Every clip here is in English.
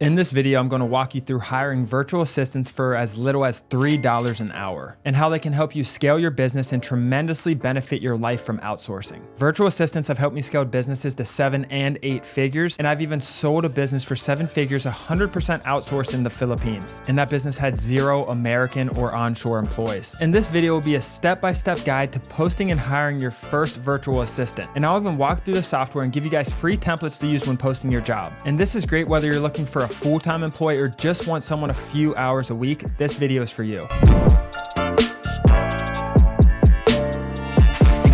In this video, I'm going to walk you through hiring virtual assistants for as little as $3 an hour and how they can help you scale your business and tremendously benefit your life from outsourcing. Virtual assistants have helped me scale businesses to 7 and 8 figures, and I've even sold a business for 7 figures 100% outsourced in the Philippines, and that business had 0 American or onshore employees. And this video will be a step-by-step guide to posting and hiring your first virtual assistant, and I'll even walk through the software and give you guys free templates to use when posting your job. And this is great whether you're looking for a full-time employee or just want someone a few hours a week. This video is for you.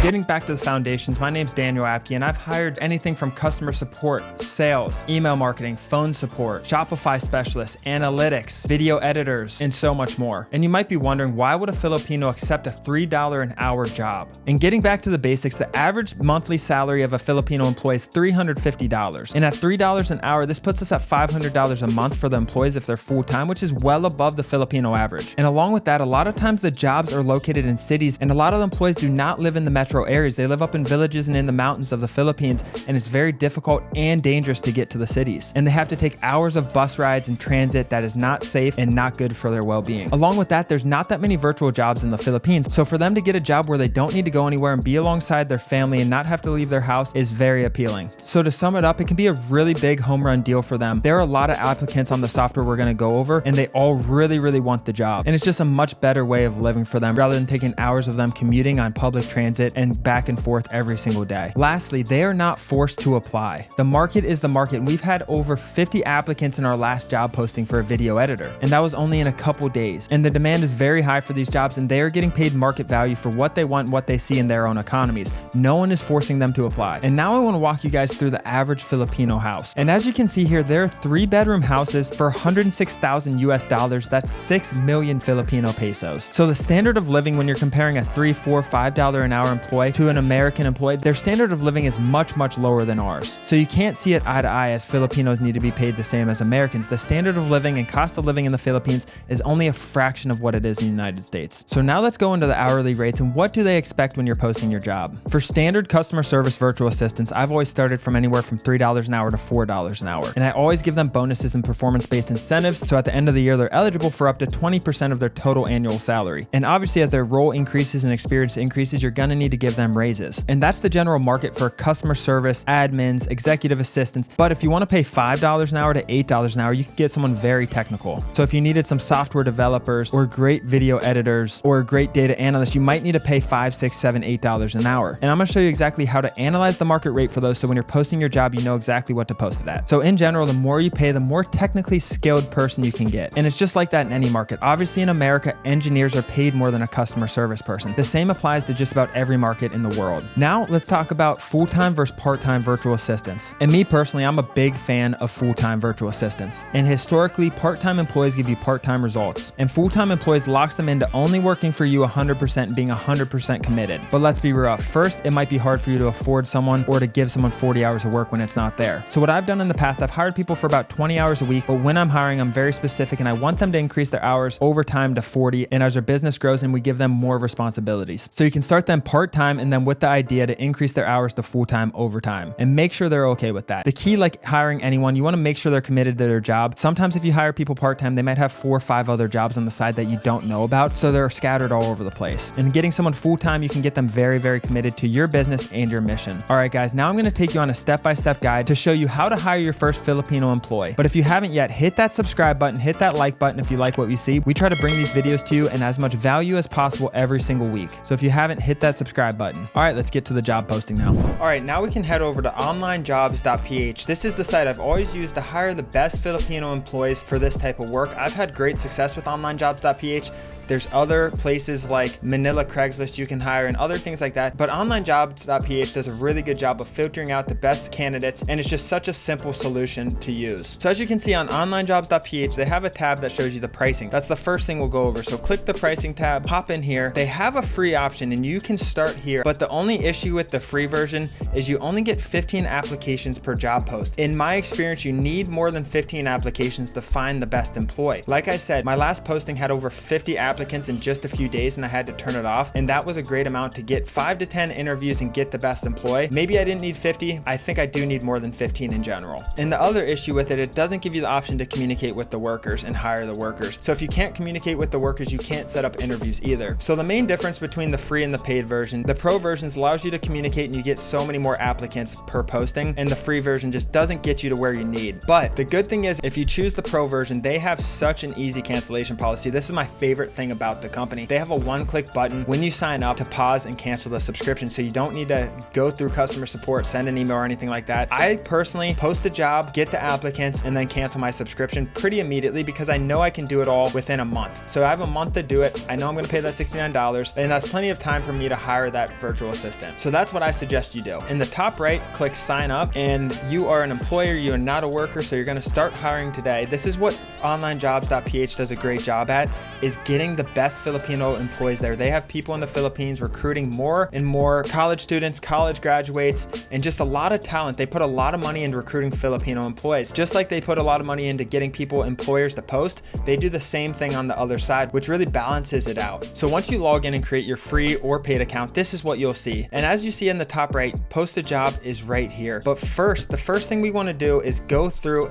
Getting back to the foundations, my name's Daniel Apke, and I've hired anything from customer support, sales, email marketing, phone support, Shopify specialists, analytics, video editors, and so much more. And you might be wondering, why would a Filipino accept a $3 an hour job? And getting back to the basics, the average monthly salary of a Filipino employee is $350. And at $3 an hour, this puts us at $500 a month for the employees if they're full-time, which is well above the Filipino average. And along with that, a lot of times the jobs are located in cities, and a lot of the employees do not live in the metro areas. They live up in villages and in the mountains of the Philippines, and it's very difficult and dangerous to get to the cities. And they have to take hours of bus rides and transit that is not safe and not good for their well-being. Along with that, there's not that many virtual jobs in the Philippines, so for them to get a job where they don't need to go anywhere and be alongside their family and not have to leave their house is very appealing. So to sum it up, it can be a really big home run deal for them. There are a lot of applicants on the software we're going to go over, and they all really want the job. And it's just a much better way of living for them rather than taking hours of them commuting on public transit and back and forth every single day. Lastly, they are not forced to apply. The market is the market, and we've had over 50 applicants in our last job posting for a video editor, and that was only in a couple days. And the demand is very high for these jobs, and they are getting paid market value for what they want and what they see in their own economies. No one is forcing them to apply. And now I want to walk you guys through the average Filipino house. And as you can see here, there are 3-bedroom houses for $106,000 US dollars. That's 6 million Filipino pesos. So the standard of living when you're comparing a $3, $4, $5 an hour employee to an American employee, their standard of living is much lower than ours. So you can't see it eye to eye as Filipinos need to be paid the same as Americans. The standard of living and cost of living in the Philippines is only a fraction of what it is in the United States. So now let's go into the hourly rates and what do they expect when you're posting your job. For standard customer service virtual assistants, I've always started from anywhere from $3 an hour to $4 an hour. And I always give them bonuses and performance-based incentives, so at the end of the year, they're eligible for up to 20% of their total annual salary. And obviously, as their role increases and experience increases, you're gonna need to give them raises. And that's the general market for customer service, admins, executive assistants. But if you want to pay $5 an hour to $8 an hour, you can get someone very technical. So if you needed some software developers or great video editors or a great data analyst, you might need to pay $5, $6, $7, $8 an hour. And I'm going to show you exactly how to analyze the market rate for those, so when you're posting your job, you know exactly what to post it at. So in general, the more you pay, the more technically skilled person you can get. And it's just like that in any market. Obviously in America, engineers are paid more than a customer service person. The same applies to just about every market in the world. Now let's talk about full-time versus part-time virtual assistants. And me personally, I'm a big fan of full-time virtual assistants. And historically, part-time employees give you part-time results. And full-time employees locks them into only working for you 100% and being 100% committed. But let's be real, first, it might be hard for you to afford someone or to give someone 40 hours of work when it's not there. So what I've done in the past, I've hired people for about 20 hours a week, but when I'm hiring, I'm very specific and I want them to increase their hours over time to 40. And as their business grows, and we give them more responsibilities. So you can start them part-time and then with the idea to increase their hours to full-time over time, and make sure they're okay with that. The key, like hiring anyone, you want to make sure they're committed to their job. Sometimes if you hire people part-time, they might have 4 or 5 other jobs on the side that you don't know about, so they're scattered all over the place. And getting someone full-time, you can get them very committed to your business and your mission. All right, guys, now I'm going to take you on a step-by-step guide to show you how to hire your first Filipino employee. But if you haven't yet, hit that subscribe button, hit that like button if you like what you see. We try to bring these videos to you and as much value as possible every single week. So if you haven't, hit that subscribe button. All right, let's get to the job posting now. All right, now we can head over to onlinejobs.ph. This is the site I've always used to hire the best Filipino employees for this type of work. I've had great success with onlinejobs.ph. There's other places like Manila Craigslist you can hire and other things like that. But onlinejobs.ph does a really good job of filtering out the best candidates, and it's just such a simple solution to use. So as you can see on onlinejobs.ph, they have a tab that shows you the pricing. That's the first thing we'll go over. So click the pricing tab, hop in here. They have a free option and you can start start here. But the only issue with the free version is you only get 15 applications per job post. In my experience, you need more than 15 applications to find the best employee. Like I said, my last posting had over 50 applicants in just a few days and I had to turn it off. And that was a great amount to get 5 to 10 interviews and get the best employee. Maybe I didn't need 50. I think I do need more than 15 in general. And the other issue with it, it doesn't give you the option to communicate with the workers and hire the workers. So if you can't communicate with the workers, you can't set up interviews either. So the main difference between the free and the paid version, the pro version allows you to communicate and you get so many more applicants per posting, and the free version just doesn't get you to where you need. But the good thing is, if you choose the pro version, they have such an easy cancellation policy. This is my favorite thing about the company. They have a one-click button when you sign up to pause and cancel the subscription, so you don't need to go through customer support, send an email or anything like that. I personally post a job, get the applicants, and then cancel my subscription pretty immediately because I know I can do it all within a month. So I have a month to do it. I know I'm going to pay that $69, and that's plenty of time for me to hire that virtual assistant. So that's what I suggest you do. In the top right, click sign up, and you are an employer, you are not a worker, so you're going to start hiring today. This is what onlinejobs.ph does a great job at, is getting the best Filipino employees there. They have people in the Philippines recruiting more and more college students, college graduates, and just a lot of talent. They put a lot of money into recruiting Filipino employees. Just like they put a lot of money into getting employers to post, they do the same thing on the other side, which really balances it out. So once you log in and create your free or paid account, this is what you'll see. And as you see in the top right, post a job is right here. But first, the first thing we want to do is go through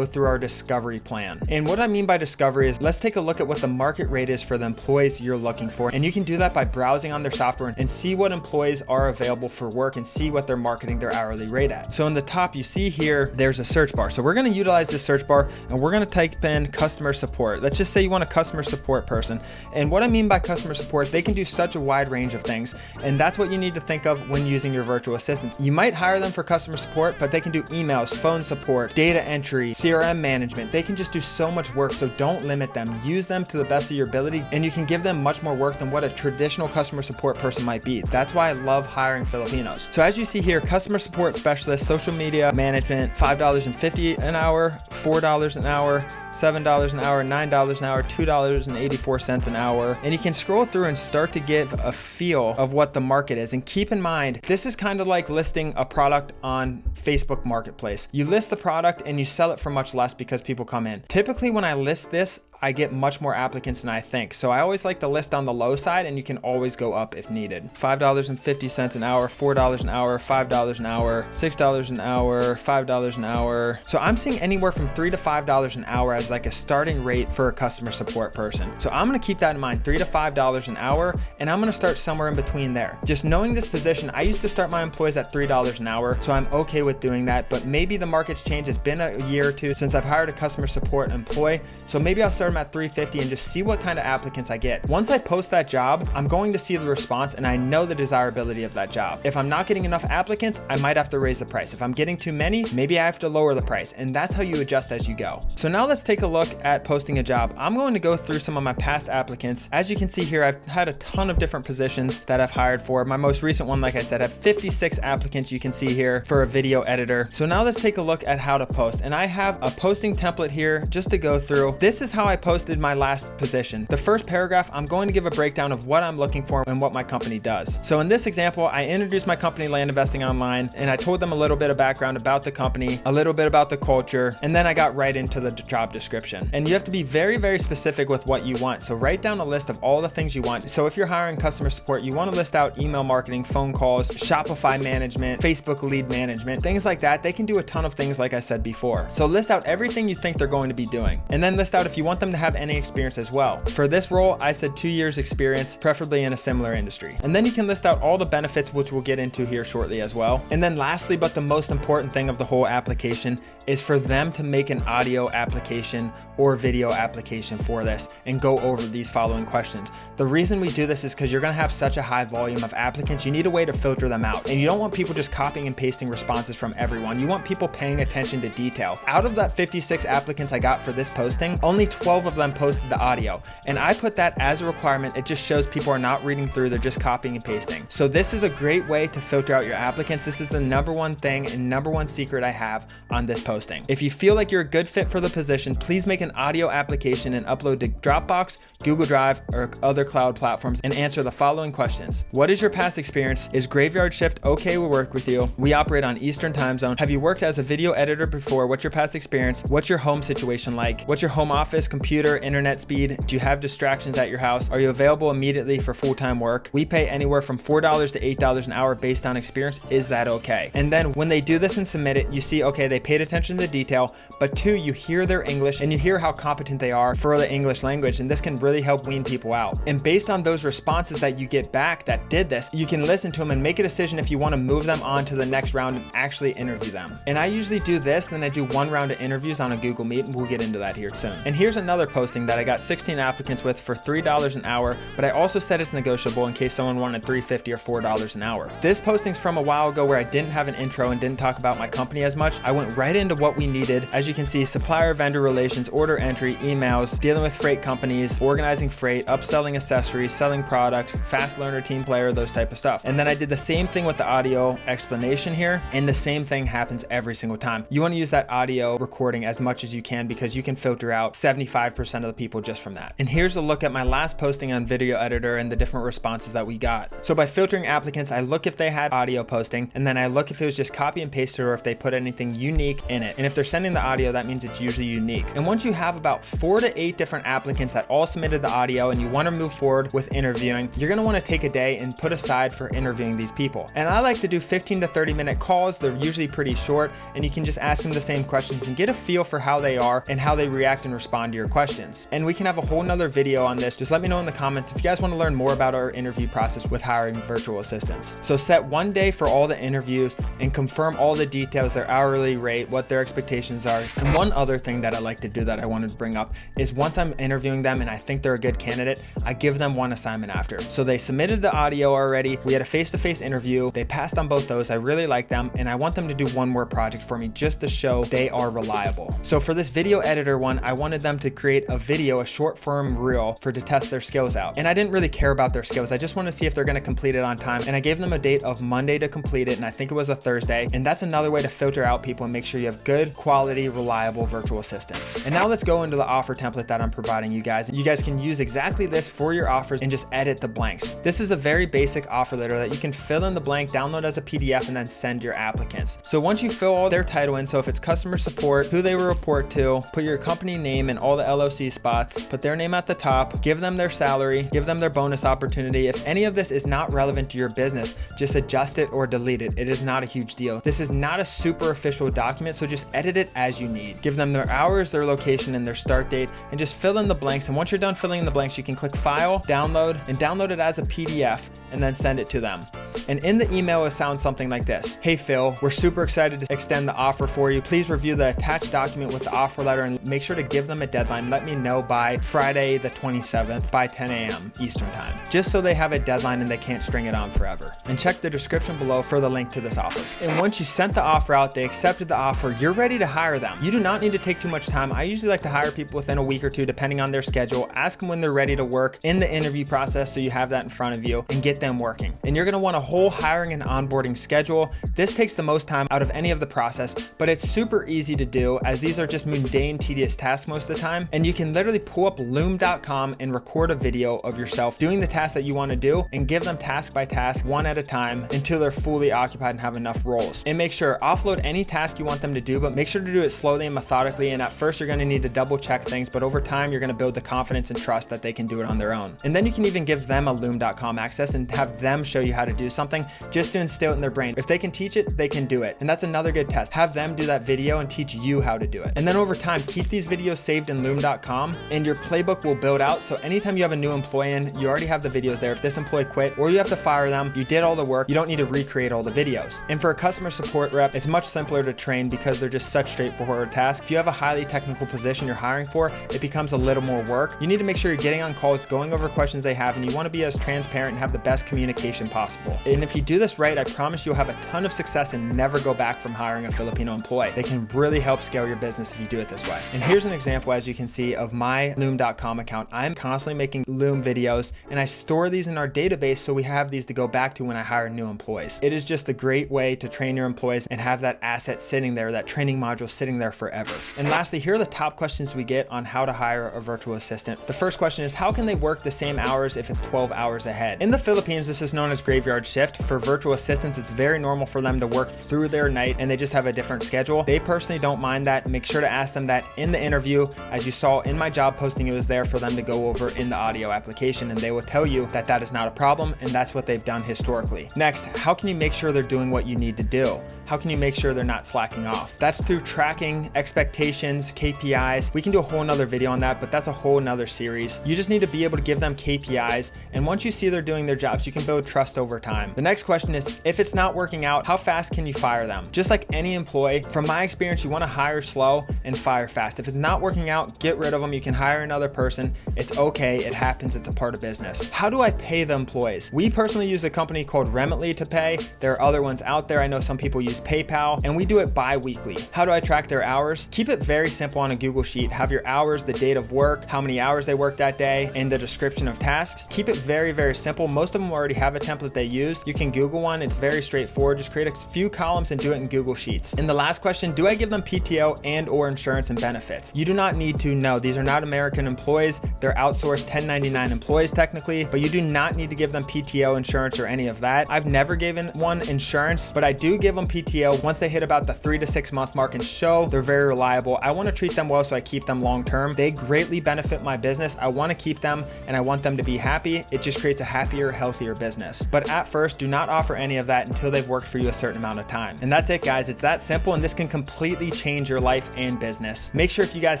our discovery plan. And what I mean by discovery is, let's take a look at what the market rate is for the employees you're looking for. And you can do that by browsing on their software and see what employees are available for work and see what they're marketing their hourly rate at. So in the top, you see here, there's a search bar. So we're going to utilize this search bar and we're going to type in customer support. Let's just say you want a customer support person. And what I mean by customer support, they can do such a wide range of things. And that's what you need to think of when using your virtual assistants. You might hire them for customer support, but they can do emails, phone support, data entry, CRM management. They can just do so much work. So don't limit them. Use them to the best of your ability, and you can give them much more work than what a traditional customer support person might be. That's why I love hiring Filipinos. So as you see here, customer support specialist, social media management, $5.50 an hour, $4 an hour, $7 an hour, $9 an hour, $2.84 an hour. And you can scroll through and start to get a feel of what the market is. And keep in mind, this is kind of like listing a product on Facebook Marketplace. You list the product and you sell it for much less because people come in. Typically when I list this, I get much more applicants than I think. So I always like to list on the low side, and you can always go up if needed. $5.50 an hour, $4 an hour, $5 an hour, $6 an hour, $5 an hour. So I'm seeing anywhere from $3 to $5 an hour as like a starting rate for a customer support person. So I'm gonna keep that in mind, $3 to $5 an hour, and I'm gonna start somewhere in between there. Just knowing this position, I used to start my employees at $3 an hour, so I'm okay with doing that, but maybe the market's changed. It's been a year or two since I've hired a customer support employee, so maybe I'll start them at $3.50 and just see what kind of applicants I get. Once I post that job, I'm going to see the response and I know the desirability of that job. If I'm not getting enough applicants, I might have to raise the price. If I'm getting too many, maybe I have to lower the price, and that's how you adjust as you go. So now let's take a look at posting a job. I'm going to go through some of my past applicants. As you can see here, I've had a ton of different positions that I've hired for. My most recent one, like I said, had 56 applicants you can see here for a video editor. So now let's take a look at how to post. And I have a posting template here just to go through. This is how I posted my last position. The first paragraph, I'm going to give a breakdown of what I'm looking for and what my company does. So in this example, I introduced my company, Land Investing Online, and I told them a little bit of background about the company, a little bit about the culture, and then I got right into the job description. And you have to be very, very specific with what you want. So write down a list of all the things you want. So if you're hiring customer support, you want to list out email marketing, phone calls, Shopify management, Facebook lead management, things like that. They can do a ton of things like I said before. So list out everything you think they're going to be doing. And then list out if you want them to have any experience as well. For this role, I said 2 years experience, preferably in a similar industry. And then you can list out all the benefits, which we'll get into here shortly as well. And then lastly, but the most important thing of the whole application is for them to make an audio application or video application for this and go over these following questions. The reason we do this is because you're going to have such a high volume of applicants. You need a way to filter them out. And you don't want people just copying and pasting responses from everyone. You want people paying attention to detail. Out of that 56 applicants I got for this posting, only 12 12 of them posted the audio. And I put that as a requirement. It just shows people are not reading through, they're just copying and pasting. So this is a great way to filter out your applicants. This is the number one thing and number one secret I have on this posting. If you feel like you're a good fit for the position, please make an audio application and upload to Dropbox, Google Drive, or other cloud platforms and answer the following questions. What is your past experience? Is graveyard shift okay to work with you? We operate on Eastern time zone. Have you worked as a video editor before? What's your past experience? What's your home situation like? What's your home office, computer, internet speed? Do you have distractions at your house? Are you available immediately for full-time work? We pay anywhere from $4 to $8 an hour based on experience. Is that okay? And then when they do this and submit it, you see, okay, they paid attention to detail, but two, you hear their English and you hear how competent they are for the English language, and this can really help wean people out. And based on those responses that you get back that did this, you can listen to them and make a decision if you want to move them on to the next round and actually interview them. And I usually do this, then I do one round of interviews on a Google Meet, and we'll get into that here soon. And here's another posting that I got 16 applicants with for $3 an hour, but I also said it's negotiable in case someone wanted $3.50 or $4 an hour. This posting's from a while ago where I didn't have an intro and didn't talk about my company as much. I went right into what we needed. As you can see, supplier vendor relations, order entry, emails, dealing with freight companies, organizing freight, upselling accessories, selling product, fast learner, team player, those type of stuff. And then I did the same thing with the audio explanation here, and the same thing happens every single time. You want to use that audio recording as much as you can because you can filter out 75% of the people just from that. And here's a look at my last posting on Video Editor and the different responses that we got. So by filtering applicants, I look if they had audio posting, and then I look if it was just copy and pasted or if they put anything unique in it. And if they're sending the audio, that means it's usually unique. And once you have about 4 to 8 different applicants that all submitted the audio and you want to move forward with interviewing, you're going to want to take a day and put aside for interviewing these people. And I like to do 15 to 30 minute calls. They're usually pretty short, and you can just ask them the same questions and get a feel for how they are and how they react and respond to your questions. And we can have a whole nother video on this. Just let me know in the comments if you guys want to learn more about our interview process with hiring virtual assistants. So set one day for all the interviews and confirm all the details, their hourly rate, what their expectations are. And one other thing that I like to do that I wanted to bring up is once I'm interviewing them and I think they're a good candidate, I give them one assignment after. So they submitted the audio already. We had a face-to-face interview. They passed on both those. I really like them, and I want them to do one more project for me just to show they are reliable. So for this video editor one, I wanted them to create a video, a short form reel to test their skills out. And I didn't really care about their skills. I just want to see if they're going to complete it on time. And I gave them a date of Monday to complete it, and I think it was a Thursday. And that's another way to filter out people and make sure you have good quality, reliable virtual assistants. And now let's go into the offer template that I'm providing you guys. You guys can use exactly this for your offers and just edit the blanks. This is a very basic offer letter that you can fill in the blank, download as a PDF, and then send your applicants. So once you fill all their title in, so if it's customer support, who they will report to, put your company name in all the LOC spots, put their name at the top, give them their salary, give them their bonus opportunity. If any of this is not relevant to your business, just adjust it or delete it. It is not a huge deal. This is not a super official document, so just edit it as you need. Give them their hours, their location, and their start date, and just fill in the blanks. And once you're done filling in the blanks, you can click File, Download, and download it as a PDF, and then send it to them. And in the email, it sounds something like this. Hey Phil, we're super excited to extend the offer for you. Please review the attached document with the offer letter and make sure to give them a deadline. Let me know by Friday the 27th by 10 a.m. Eastern time, just so they have a deadline and they can't string it on forever. And check the description below for the link to this offer. And once you sent the offer out, they accepted the offer, you're ready to hire them. You do not need to take too much time. I usually like to hire people within a week or two, depending on their schedule. Ask them when they're ready to work in the interview process so you have that in front of you, and get them working. And you're gonna want a whole hiring and onboarding schedule. This takes the most time out of any of the process, but it's super easy to do as these are just mundane, tedious tasks most of the time. And you can literally pull up loom.com and record a video of yourself doing the task that you want to do and give them task by task, one at a time, until they're fully occupied and have enough roles. And make sure offload any task you want them to do, but make sure to do it slowly and methodically. And at first you're going to need to double check things, but over time you're going to build the confidence and trust that they can do it on their own. And then you can even give them a loom.com access and have them show you how to do something just to instill it in their brain. If they can teach it, they can do it. And that's another good test. Have them do that video and teach you how to do it. And then over time, keep these videos saved in loom.com and your playbook will build out. So anytime you have a new employee in, you already have the videos there. If this employee quit or you have to fire them, you did all the work. You don't need to recreate all the videos. And for a customer support rep, it's much simpler to train because they're just such straightforward tasks. If you have a highly technical position you're hiring for, it becomes a little more work. You need to make sure you're getting on calls, going over questions they have, and you want to be as transparent and have the best communication possible. And if you do this right, I promise you'll have a ton of success and never go back from hiring a Filipino employee. They can really help scale your business if you do it this way. And here's an example, as you can see, of my loom.com account. I'm constantly making Loom videos, and I store these in our database so we have these to go back to when I hire new employees. It is just a great way to train your employees and have that asset sitting there, that training module sitting there forever. And lastly, here are the top questions we get on how to hire a virtual assistant. The first question is, how can they work the same hours if it's 12 hours ahead? In the Philippines, this is known as graveyard shift. For virtual assistants, it's very normal for them to work through their night and they just have a different schedule. They personally don't mind that. Make sure to ask them that in the interview. As you saw in my job posting, it was there for them to go over in the audio application, and they will tell you that that is not a problem, and that's what they've done historically. Next, how can you make sure they're doing what you need to do? How can you make sure they're not slacking off? That's through tracking expectations, KPIs. We can do a whole nother video on that, but that's a whole nother series. You just need to be able to give them KPIs, and once you see they're doing their jobs, you can build trust over time. The next question is, if it's not working out, how fast can you fire them? Just like any employee, from my experience, you want to hire slow and fire fast. If it's not working out, get rid of them. You can hire another person. It's okay. It happens. It's a part of business. How do I pay the employees? We personally use a company called Remitly to pay. There are other ones out there. I know some people use PayPal, and we do it bi-weekly. How do I track their hours? Keep it very simple on a Google Sheet. Have your hours, the date of work, how many hours they worked that day, and the description of tasks. Keep it very, very simple. Most of them already have a template they use. You can Google one. It's very straightforward. Just create a few columns and do it in Google Sheets. And the last question, do I give them PTO and or insurance and benefits? You do not need to. No, these are not American employees. They're outsourced 1099 employees technically, but you do not need to give them PTO, insurance, or any of that. I've never given one insurance, but I do give them PTO once they hit about the 3 to 6 month mark and show they're very reliable. I want to treat them well so I keep them long term. They greatly benefit my business. I want to keep them and I want them to be happy. It just creates a happier, healthier business. But at first, do not offer any of that until they've worked for you a certain amount of time. And that's it, guys. It's that simple, and this can completely change your life and business. Make sure, if you guys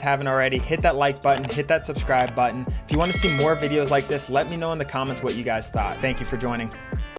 haven't already, hit that like button, hit that subscribe button. If you want to see more videos like this, let me know in the comments what you guys thought. Thank you for joining.